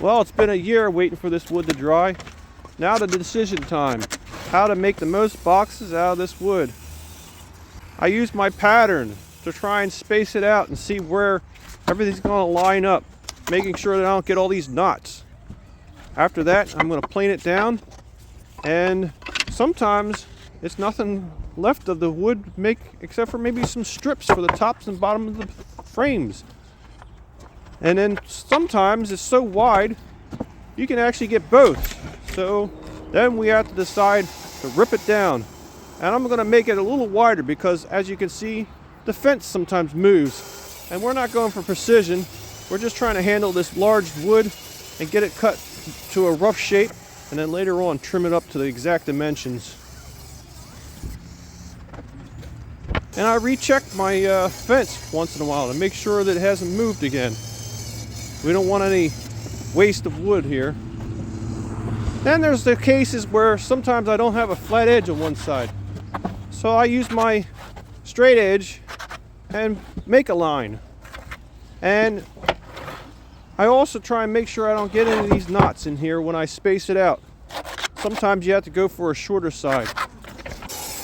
Well, it's been a year waiting for this wood to dry. Now the decision time. How to make the most boxes out of this wood. I use my pattern to try and space it out and see where everything's going to line up, making sure that I don't get all these knots. After that, I'm going to plane it down, and sometimes it's nothing left of the wood except for maybe some strips for the tops and bottom of the frames. And then sometimes it's so wide you can actually get both. So then we have to decide to rip it down. And I'm going to make it a little wider because, as you can see, the fence sometimes moves. And we're not going for precision. We're just trying to handle this large wood and get it cut to a rough shape, and then later on trim it up to the exact dimensions. And I recheck my fence once in a while to make sure that it hasn't moved again. We don't want any waste of wood here. Then there's the cases where sometimes I don't have a flat edge on one side. So I use my straight edge and make a line. And I also try and make sure I don't get any of these knots in here when I space it out. Sometimes you have to go for a shorter side,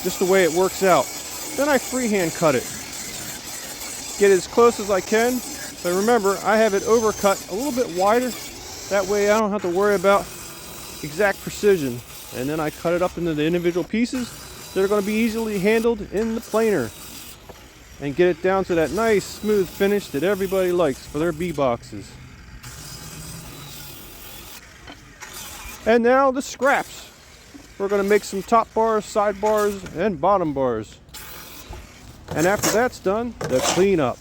just the way it works out. Then I freehand cut it. Get as close as I can. But remember, I have it overcut a little bit wider. That way I don't have to worry about exact precision. And then I cut it up into the individual pieces that are going to be easily handled in the planer. And get it down to that nice smooth finish that everybody likes for their bee boxes. And now the scraps. We're going to make some top bars, side bars, and bottom bars. And after that's done, the cleanup.